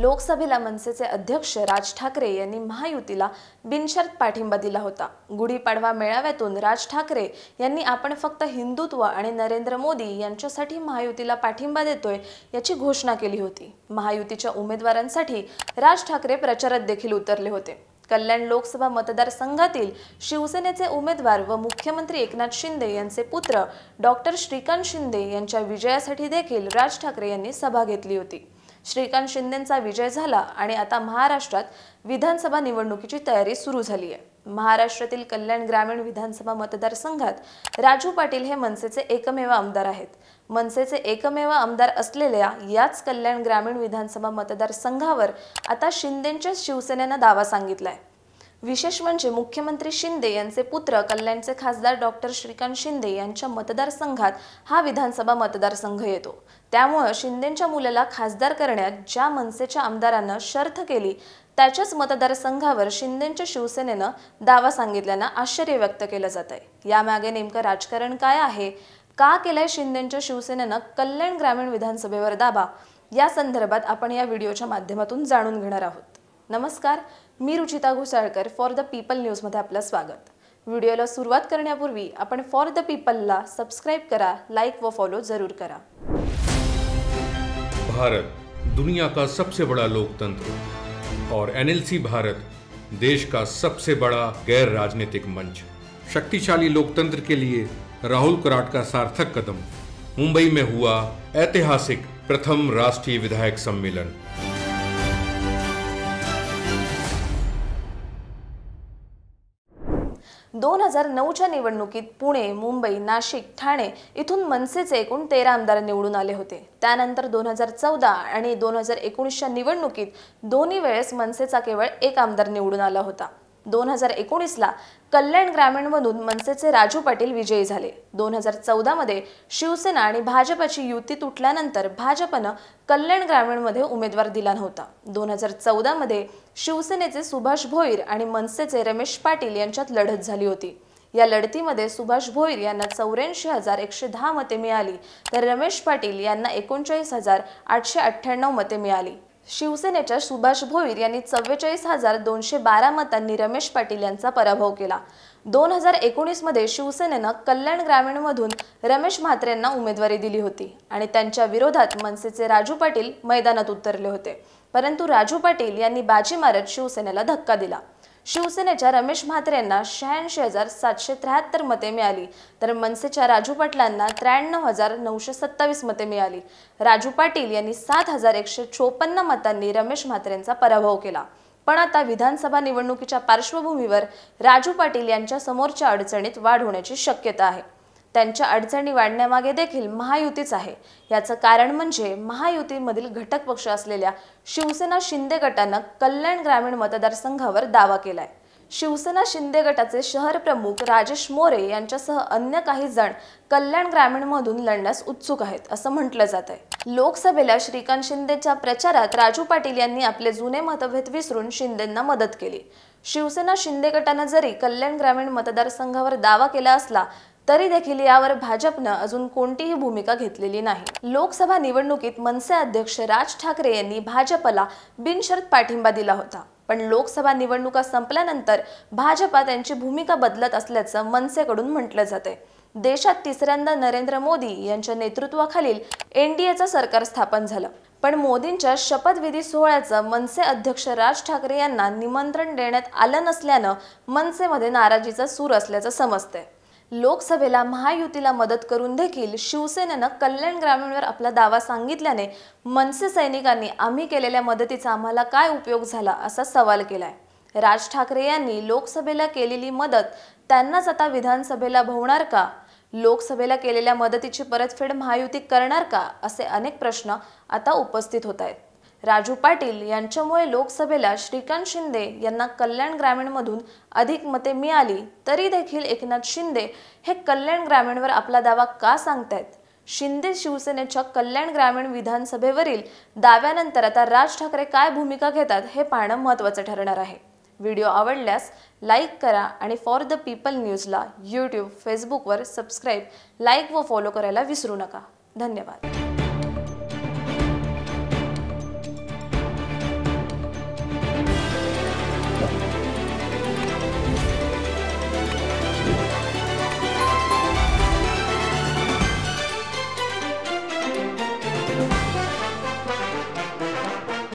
लोकसभेला मनसेचे अध्यक्ष राज ठाकरे यांनी महायुतीला बिनशर्त पाठिंबा दिला होता। गुढीपाडवा मेळाव्यातून राज ठाकरे यांनी आपण फक्त हिंदुत्व आणि नरेंद्र मोदी यांच्यासाठी महायुतीला पाठिंबा देतोय याची घोषणा केली होती। महायुतीच्या उमेदवारांसाठी राज ठाकरे प्रचारात देखील उतरले होते। कल्याण लोकसभा मतदारसंघातील शिवसेनेचे उमेदवार व मुख्यमंत्री एकनाथ शिंदे यांचे पुत्र डॉक्टर श्रीकांत शिंदे यांच्या विजयासाठी देखील राज ठाकरे यांनी सभा घेतली होती। श्रीकांत शिंदेंचा विजय झाला आणि आता महाराष्ट्रात विधानसभा निवडणुकीची तयारी सुरू झाली आहे। महाराष्ट्रातील कल्याण ग्रामीण विधानसभा मतदारसंघात राजू पाटील हे मनसेचे एकमेव आमदार आहेत। मनसेचे एकमेव आमदार असलेल्या याच कल्याण ग्रामीण विधानसभा मतदारसंघावर आता शिंदेंच्या शिवसेनेने दावा सांगितलाय। विशेष म्हणजे मुख्यमंत्री शिंदे यांचे पुत्र कल्याणचे खासदार डॉक्टर श्रीकांत शिंदे यांच्या मतदारसंघात हा विधानसभा मतदारसंघ येतो। त्यामुळे शिंदेंच्या मुलाला खासदार करण्यात ज्या मनसेच्या आमदारांना शर्त केली त्याच्याच मतदारसंघावर शिंदेंच्या शिवसेनेने दावा सांगितल्याने आश्चर्य व्यक्त केलं जात आहे। यामागे नेमकं राजकारण काय आहे, का केलंय शिंदेंच्या शिवसेनेने कल्याण ग्रामीण विधानसभेवर दावा, या संदर्भात आपण या व्हिडिओच्या माध्यमातून जाणून घेणार आहोत। नमस्कार, मी Ruchita Ghosalkar for the people news मध्ये आपलं स्वागत। व्हिडिओला सुरुवात करण्यापूर्वी आपण फॉर द पीपलला सबस्क्राइब करा, लाइक व फॉलो जरूर करा। भारत दुनिया का सबसे बड़ा लोकतंत्र और एनएलसी भारत देश का सबसे बड़ा गैर राजनीतिक मंच। शक्तिशाली लोकतंत्र के लिए राहुल कराट का सार्थक कदम। मुंबई में हुआ ऐतिहासिक प्रथम राष्ट्रीय विधायक सम्मेलन। 2009च्या निवडणुकीत पुणे, मुंबई, नाशिक, ठाणे इथून मनसेचे एकूण 13 आमदार निवडून आले होते। त्यानंतर 2014 आणि 2019च्या निवडणुकीत दोन्ही वेळेस मनसेचा केवळ एक आमदार निवडून आला होता। 2019ला कल्याण ग्रामीणमधून मनसेचे राजू पाटील विजयी झाले। 2014 मध्ये शिवसेना आणि भाजपची युती तुटल्यानंतर भाजपने कल्याण ग्रामीणमध्ये उमेदवार दिला नव्हता। 2014 मध्ये शिवसेनेचे सुभाष भोईर आणि मनसेचे रमेश पाटील यांच्यात लढत झाली होती। या लढतीमध्ये सुभाष भोईर यांना 84,110 मते मिळाली तर रमेश पाटील यांना 39,898 मते मिळाली। शिवसेनेच्या सुभाष भोईर यांनी 44,212 मतांनी रमेश पाटील यांचा पराभव केला। 2019 मध्ये शिवसेनेने कल्याण ग्रामीणमधून रमेश म्हात्रेंना उमेदवारी दिली होती आणि त्यांच्या विरोधात मनसेचे राजू पाटील मैदानात उतरले होते, परंतु राजू पाटील यांनी बाजी मारत शिवसेनेला धक्का दिला। शिवसेनेच्या रमेश म्हात्रेंना 86,773 मते मिळाली तर मनसेच्या राजू पाटलांना 93,927 मते मिळाली। राजू पाटील यांनी 7,154 मतांनी रमेश म्हात्रेंचा पराभव केला। पण आता विधानसभा निवडणुकीच्या पार्श्वभूमीवर राजू पाटील यांच्या समोरच्या अडचणीत वाढ होण्याची शक्यता आहे। त्यांच्या अडचणी वाढण्यामागे देखील महायुतीच आहे। याचं कारण म्हणजे महायुतीमधील घटक पक्ष असलेल्या शिवसेना शिंदे गटाने कल्याण ग्रामीण मतदारसंघावर दावा केलाय। शिवसेना शिंदे गटाचे शहर प्रमुख राजेश मोरे यांच्यासह अन्य काही जण कल्याण ग्रामीणमधून लढण्यास उत्सुक आहेत असं म्हटलं जात आहे। लोकसभेला श्रीकांत शिंदेच्या प्रचारात राजू पाटील यांनी आपले जुने मतभेद विसरून शिंदेंना मदत केली। शिवसेना शिंदे गटाने जरी कल्याण ग्रामीण मतदारसंघावर दावा केला असला तरी देखील यावर भाजपने अजून कोणतीही भूमिका घेतलेली नाही। लोकसभा निवडणुकीत मनसे अध्यक्ष राज ठाकरे यांनी भाजपला बिनशर्त पाठिंबा दिला होता, पण लोकसभा निवडणुका संपल्यानंतर भाजपा त्यांची भूमिका बदलत असल्याचं मनसेकडून म्हटलं जाते। देशात तिसऱ्यांदा नरेंद्र मोदी यांच्या नेतृत्वाखालील एनडीएचं सरकार स्थापन झालं, पण मोदींच्या शपथविधी सोहळ्याचं मनसे अध्यक्ष राज ठाकरे यांना निमंत्रण देण्यात आलं नसल्यानं मनसेमध्ये नाराजीचा सूर असल्याचं समजतंय। लोकसभेला महायुतीला मदत करून देखील शिवसेनेने कल्याण ग्रामीणवर आपला दावा सांगितल्याने मनसे सैनिकांनी आम्ही केलेल्या मदतीचा आम्हाला काय उपयोग झाला असा सवाल केलाय। राज ठाकरे यांनी लोकसभेला केलेली मदत त्यांनाच आता विधानसभेला भोवणार का? लोकसभेला केलेल्या मदतीची परतफेड महायुती करणार का? असे अनेक प्रश्न आता उपस्थित होत आहेत। राजू पाटील यांच्यामुळे लोकसभेला श्रीकांत शिंदे यांना कल्याण ग्रामीणमधून अधिक मते मिळाली तरी देखील एकनाथ शिंदे हे कल्याण ग्रामीणवर आपला दावा का सांगतायत? शिंदे शिवसेनेच्या कल्याण ग्रामीण विधानसभेवरील दाव्यानंतर आता राज ठाकरे काय भूमिका घेतात हे पाहणं महत्त्वाचं ठरणार आहे। व्हिडिओ आवडल्यास लाईक करा आणि फॉर द पीपल न्यूजला यूट्यूब, फेसबुकवर सबस्क्राइब, लाईक व फॉलो करायला विसरू नका। धन्यवाद।